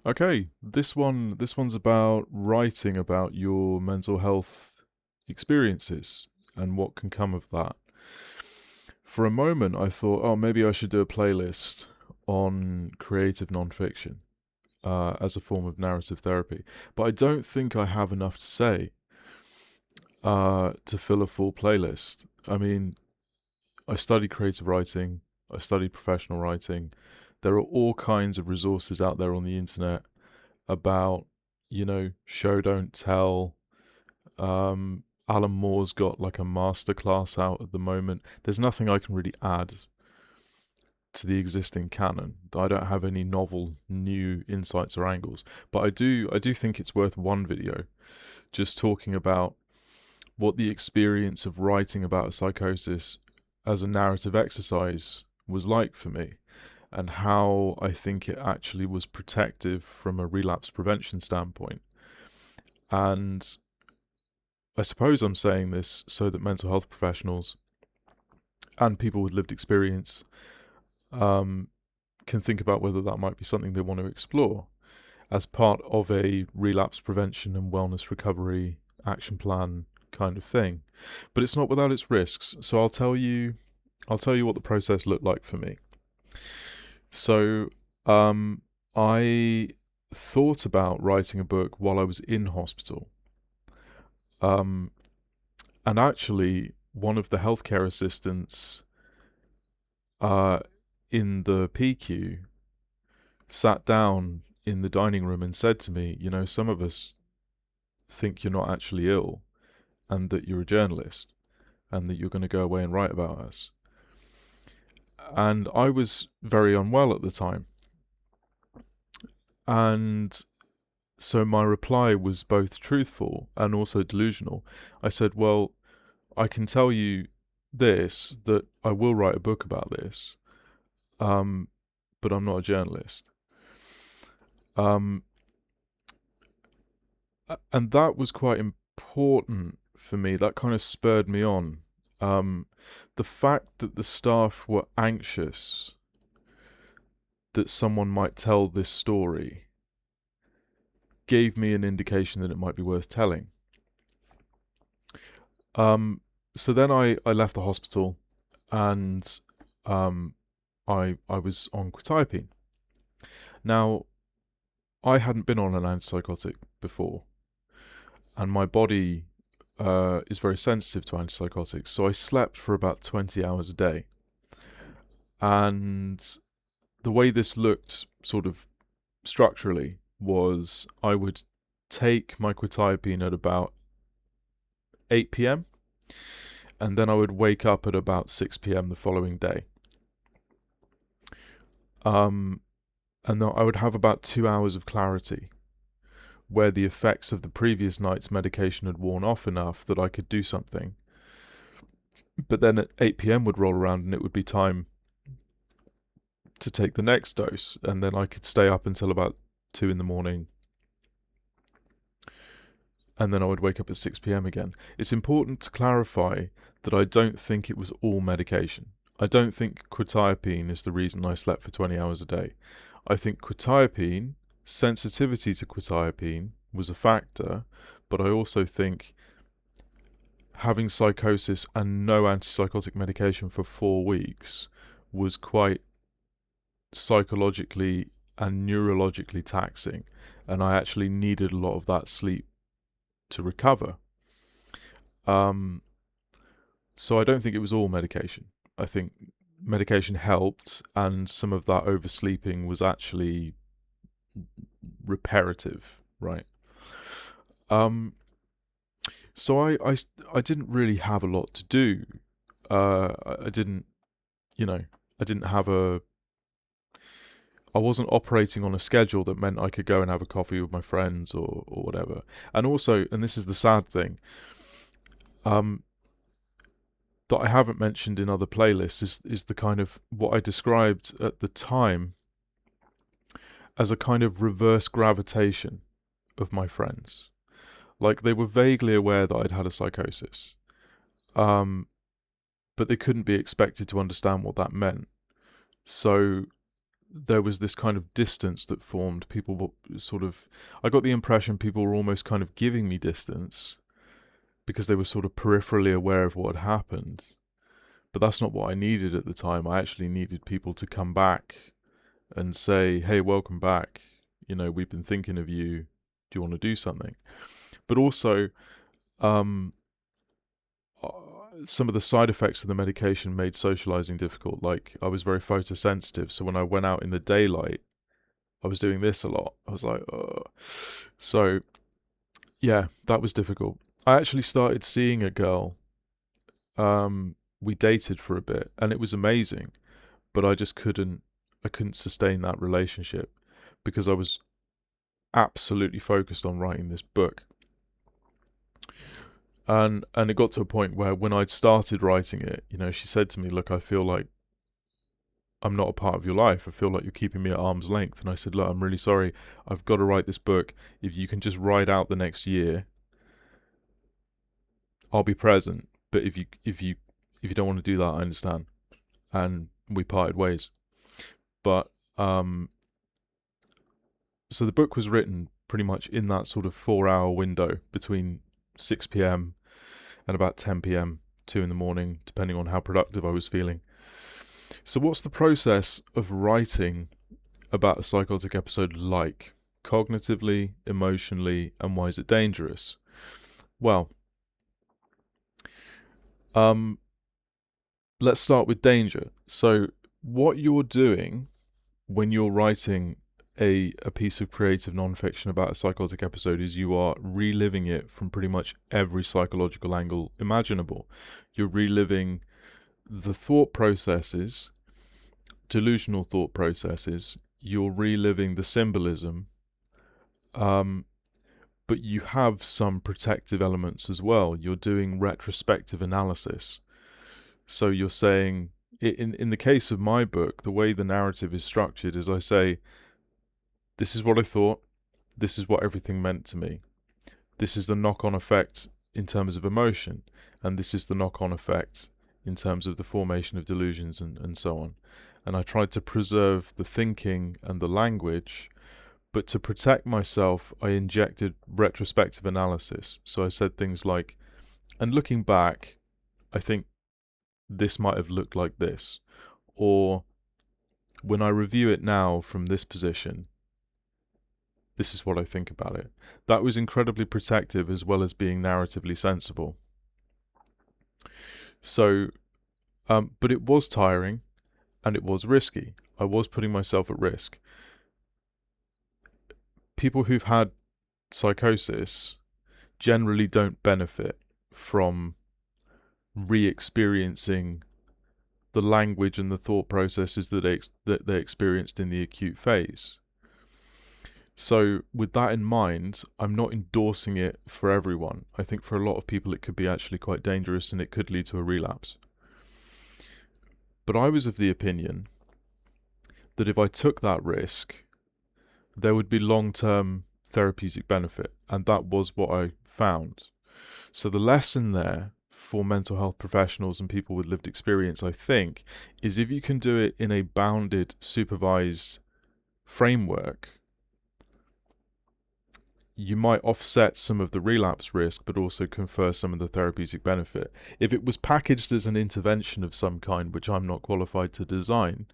Okay, this one's about writing about your mental health experiences and what can come of that. For a moment, I thought, oh, maybe I should do a playlist on creative nonfiction as a form of narrative therapy. But I don't think I have enough to say to fill a full playlist. I mean, I studied creative writing, I studied professional writing. There are all kinds of resources out there on the internet about, show don't tell. Alan Moore's got like a masterclass out at the moment. There's nothing I can really add to the existing canon. I don't have any novel new insights or angles, but I do think it's worth one video just talking about what the experience of writing about a psychosis as a narrative exercise was like for me, and how I think it actually was protective from a relapse prevention standpoint. And I suppose I'm saying this so that mental health professionals and people with lived experience um, can think about whether that might be something they want to explore as part of a relapse prevention and wellness recovery action plan kind of thing. But it's not without its risks. So I'll tell you what the process looked like for me. So I thought about writing a book while I was in hospital. Um, and actually, one of the healthcare assistants uh, in the PQ sat down in the dining room and said to me, some of us think you're not actually ill and that you're a journalist and that you're going to go away and write about us. And I was very unwell at the time. And so my reply was both truthful and also delusional. I said, well, I can tell you this, that I will write a book about this, but I'm not a journalist. Um, and that was quite important for me. That kind of spurred me on. The fact that the staff were anxious that someone might tell this story gave me an indication that it might be worth telling. So then I left the hospital, and I was on quetiapine. Now, I hadn't been on an antipsychotic before, and my body is very sensitive to antipsychotics, so I slept for about 20 hours a day. And the way this looked sort of structurally was I would take my quetiapine at about 8 p.m. and then I would wake up at about 6 p.m. the following day. And then I would have about 2 hours of clarity where the effects of the previous night's medication had worn off enough that I could do something. But then at 8 p.m. would roll around and it would be time to take the next dose, and then I could stay up until about 2 in the morning, and then I would wake up at 6 p.m. again. It's important to clarify that I don't think it was all medication. I don't think quetiapine is the reason I slept for 20 hours a day. I think quetiapine, sensitivity to quetiapine, was a factor, but I also think having psychosis and no antipsychotic medication for 4 weeks was quite psychologically and neurologically taxing, and I actually needed a lot of that sleep to recover. So I don't think it was all medication. I think medication helped, and some of that oversleeping was actually reparative, right? So I didn't really have a lot to do. I didn't, I didn't have I wasn't operating on a schedule that meant I could go and have a coffee with my friends or whatever. And also, and this is the sad thing, that I haven't mentioned in other playlists is the kind of what I described at the time as a kind of reverse gravitation of my friends. Like, they were vaguely aware that I'd had a psychosis, but they couldn't be expected to understand what that meant. So there was this kind of distance that formed. People were I got the impression people were almost kind of giving me distance because they were sort of peripherally aware of what had happened. But that's not what I needed at the time. I actually needed people to come back and say, hey, welcome back. We've been thinking of you. Do you want to do something? But also, some of the side effects of the medication made socializing difficult. Like, I was very photosensitive. So when I went out in the daylight, I was doing this a lot. I was like, ugh. So, yeah, that was difficult. I actually started seeing a girl. We dated for a bit and it was amazing, but I couldn't sustain that relationship because I was absolutely focused on writing this book. And it got to a point where when I'd started writing it, she said to me, look, I feel like I'm not a part of your life. I feel like you're keeping me at arm's length. And I said, look, I'm really sorry. I've got to write this book. If you can just write out the next year, I'll be present. But if you don't want to do that, I understand. And we parted ways. But so the book was written pretty much in that sort of 4-hour window between 6 p.m. and about 10 p.m., 2 in the morning, depending on how productive I was feeling. So what's the process of writing about a psychotic episode like? Cognitively, emotionally, and why is it dangerous? Well, let's start with danger. So what you're doing when you're writing a piece of creative nonfiction about a psychotic episode is you are reliving it from pretty much every psychological angle imaginable. You're reliving the thought processes, delusional thought processes. You're reliving the symbolism, but you have some protective elements as well. You're doing retrospective analysis. So you're saying, in the case of my book, the way the narrative is structured is I say, this is what I thought, this is what everything meant to me. This is the knock-on effect in terms of emotion, and this is the knock-on effect in terms of the formation of delusions and so on. And I tried to preserve the thinking and the language, but to protect myself, I injected retrospective analysis. So I said things like, and looking back, I think this might have looked like this. Or, when I review it now from this position, this is what I think about it. That was incredibly protective as well as being narratively sensible. So, but it was tiring and it was risky. I was putting myself at risk. People who've had psychosis generally don't benefit from re-experiencing the language and the thought processes that they experienced in the acute phase. So with that in mind, I'm not endorsing it for everyone. I think for a lot of people it could be actually quite dangerous and it could lead to a relapse. But I was of the opinion that if I took that risk, there would be long-term therapeutic benefit, and that was what I found. So the lesson there for mental health professionals and people with lived experience, I think, is if you can do it in a bounded, supervised framework, you might offset some of the relapse risk, but also confer some of the therapeutic benefit. If it was packaged as an intervention of some kind, which I'm not qualified to design,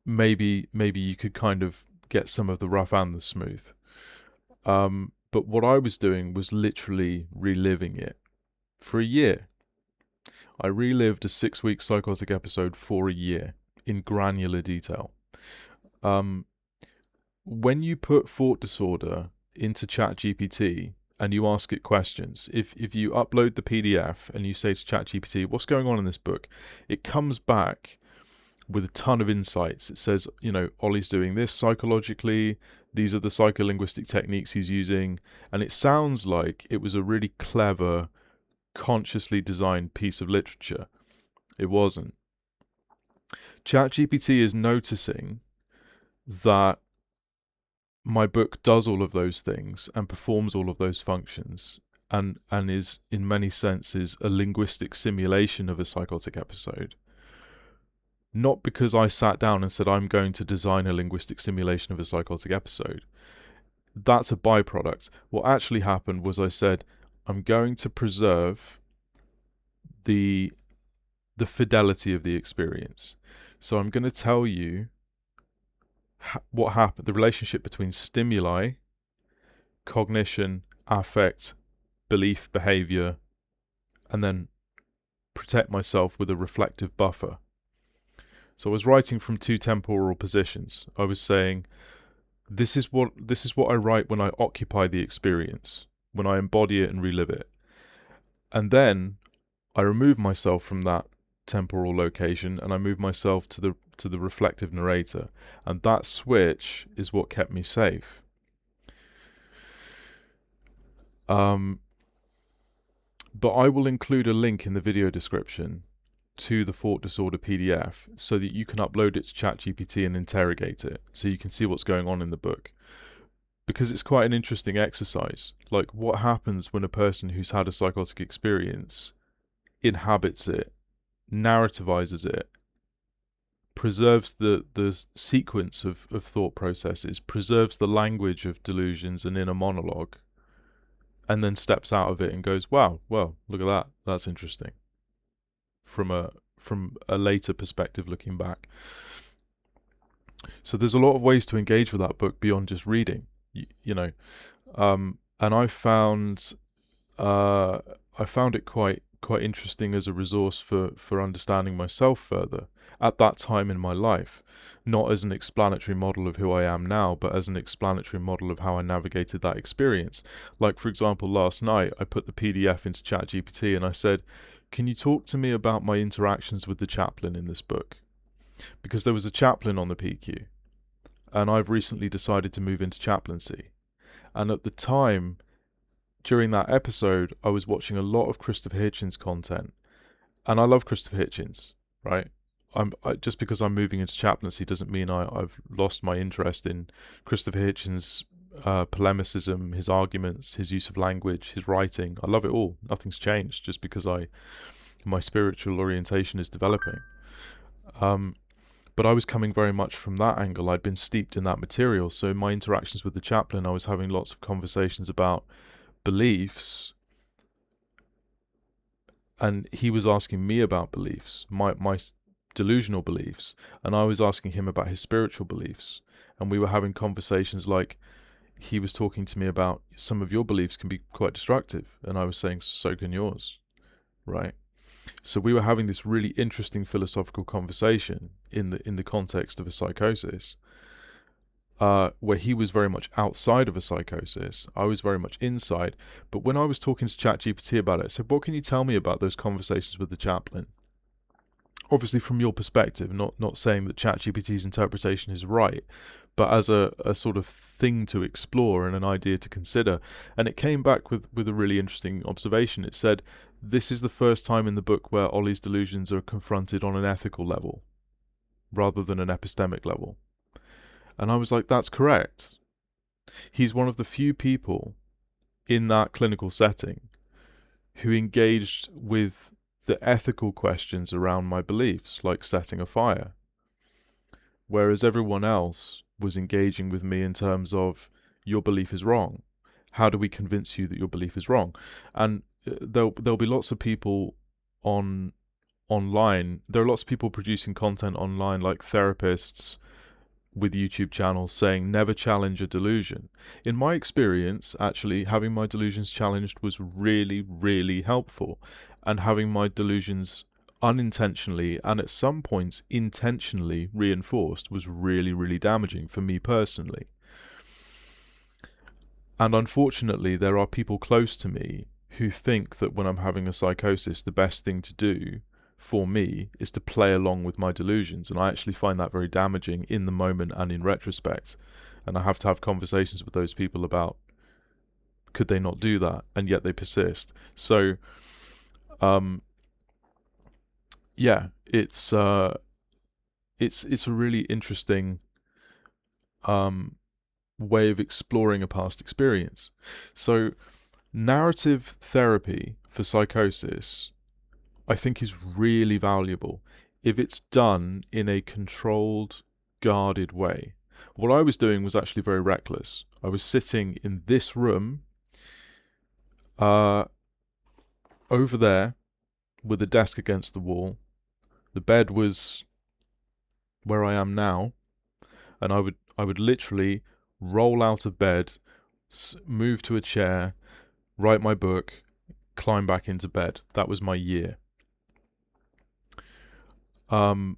maybe you could kind of get some of the rough and the smooth. But what I was doing was literally reliving it for a year. I relived a 6-week psychotic episode for a year in granular detail. When you put thought disorder into ChatGPT and you ask it questions, if you upload the PDF and you say to ChatGPT, what's going on in this book? It comes back with a ton of insights. It says, Oli's doing this psychologically. These are the psycholinguistic techniques he's using. And it sounds like it was a really clever, consciously designed piece of literature. It wasn't. ChatGPT is noticing that my book does all of those things and performs all of those functions and is in many senses a linguistic simulation of a psychotic episode. Not because I sat down and said, I'm going to design a linguistic simulation of a psychotic episode. That's a byproduct. What actually happened was I said, I'm going to preserve the fidelity of the experience. So I'm going to tell you what happened, the relationship between stimuli, cognition, affect, belief, behavior, and then protect myself with a reflective buffer. So I was writing from two temporal positions. I was saying, this is what I write when I occupy the experience, when I embody it and relive it. And then I remove myself from that temporal location and I move myself to the reflective narrator. And that switch is what kept me safe. But I will include a link in the video description to the thought disorder PDF so that you can upload it to ChatGPT and interrogate it so you can see what's going on in the book. Because it's quite an interesting exercise. Like, what happens when a person who's had a psychotic experience inhabits it, narrativizes it, preserves the sequence of thought processes, preserves the language of delusions and inner monologue, and then steps out of it and goes, wow, well, look at that. That's interesting. From a later perspective looking back. So there's a lot of ways to engage with that book beyond just reading, you know. And I found it quite interesting as a resource for understanding myself further at that time in my life, not as an explanatory model of who I am now, but as an explanatory model of how I navigated that experience. Like, for example, last night I put the PDF into ChatGPT and I said, can you talk to me about my interactions with the chaplain in this book? Because there was a chaplain on the PQ, and I've recently decided to move into chaplaincy. And at the time, during that episode, I was watching a lot of Christopher Hitchens content. And I love Christopher Hitchens, right? Just because I'm moving into chaplaincy doesn't mean I've lost my interest in Christopher Hitchens' polemicism, his arguments, his use of language, his writing. I love it all. Nothing's changed just because my spiritual orientation is developing. But I was coming very much from that angle. I'd been steeped in that material. So in my interactions with the chaplain, I was having lots of conversations about beliefs. And he was asking me about beliefs, my delusional beliefs. And I was asking him about his spiritual beliefs. And we were having conversations like, he was talking to me about some of your beliefs can be quite destructive. And I was saying, so can yours, right? So we were having this really interesting philosophical conversation in the context of a psychosis, where he was very much outside of a psychosis. I was very much inside. But when I was talking to ChatGPT about it, I said, what can you tell me about those conversations with the chaplain? Obviously from your perspective, not saying that ChatGPT's interpretation is right, but as a sort of thing to explore and an idea to consider. And it came back with a really interesting observation. It said, this is the first time in the book where Oli's delusions are confronted on an ethical level rather than an epistemic level. And I was like, that's correct. He's one of the few people in that clinical setting who engaged with the ethical questions around my beliefs, like setting a fire. Whereas everyone else was engaging with me in terms of, your belief is wrong. How do we convince you that your belief is wrong? And there'll be lots of people online. There are lots of people producing content online, like therapists with YouTube channels, saying never challenge a delusion. In my experience, actually, having my delusions challenged was really, really helpful. And having my delusions unintentionally and at some points intentionally reinforced was really, really damaging for me personally. And unfortunately, there are people close to me who think that when I'm having a psychosis, the best thing to do for me is to play along with my delusions. And I actually find that very damaging in the moment and in retrospect. And I have to have conversations with those people about, could they not do that? And yet they persist. So, yeah, it's a really interesting way of exploring a past experience. So narrative therapy for psychosis, I think, is really valuable. if it's done in a controlled, guarded way. What I was doing was actually very reckless. I was sitting in this room over there with a desk against the wall. The bed was where I am now, and I would literally roll out of bed, move to a chair, write my book, climb back into bed. That was my year. And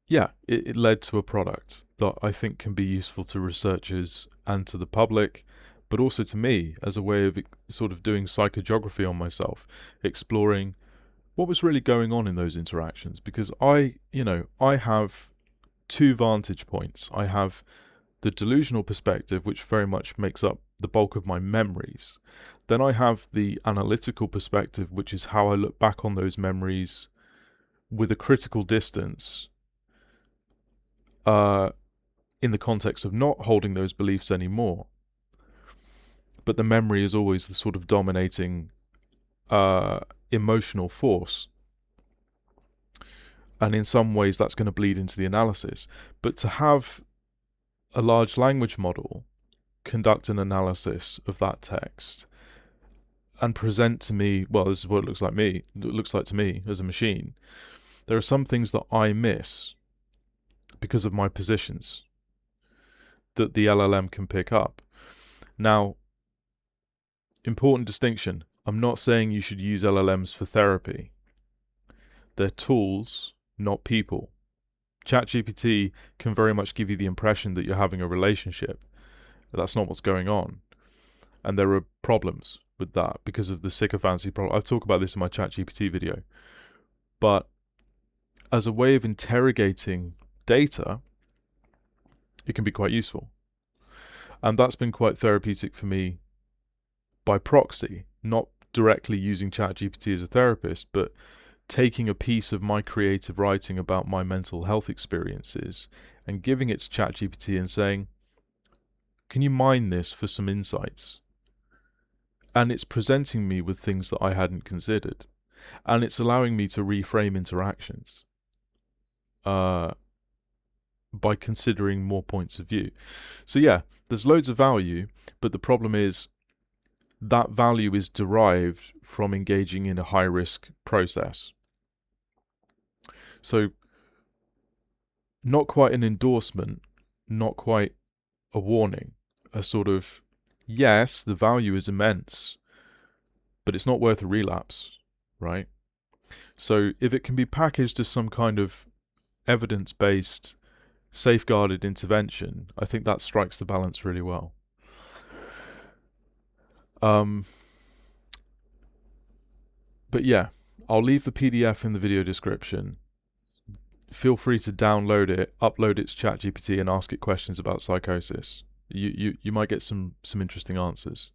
yeah, it led to a product that I think can be useful to researchers and to the public, but also to me as a way of sort of doing psychogeography on myself, exploring what was really going on in those interactions. Because I have two vantage points. I have the delusional perspective, which very much makes up the bulk of my memories. Then I have the analytical perspective, which is how I look back on those memories with a critical distance, in the context of not holding those beliefs anymore. But the memory is always the sort of dominating emotional force. And in some ways that's going to bleed into the analysis. But to have a large language model conduct an analysis of that text and present to me, well, this is what it looks like to me as a machine. There are some things that I miss because of my positions that the LLM can pick up. Now, important distinction. I'm not saying you should use LLMs for therapy. They're tools, not people. ChatGPT can very much give you the impression that you're having a relationship. That's not what's going on. And there are problems with that because of the sycophancy problem. I've talked about this in my ChatGPT video. But as a way of interrogating data, it can be quite useful. And that's been quite therapeutic for me by proxy, not directly using ChatGPT as a therapist, but taking a piece of my creative writing about my mental health experiences and giving it to ChatGPT and saying, can you mine this for some insights? And it's presenting me with things that I hadn't considered. And it's allowing me to reframe interactions by considering more points of view. So yeah, there's loads of value, but the problem is that value is derived from engaging in a high-risk process. So not quite an endorsement, not quite a warning, a sort of, yes, the value is immense, but it's not worth a relapse, right? So if it can be packaged as some kind of evidence-based, safeguarded intervention, I think that strikes the balance really well. But yeah, I'll leave the PDF in the video description. Feel free to download it, upload it to ChatGPT and ask it questions about psychosis. You might get some interesting answers.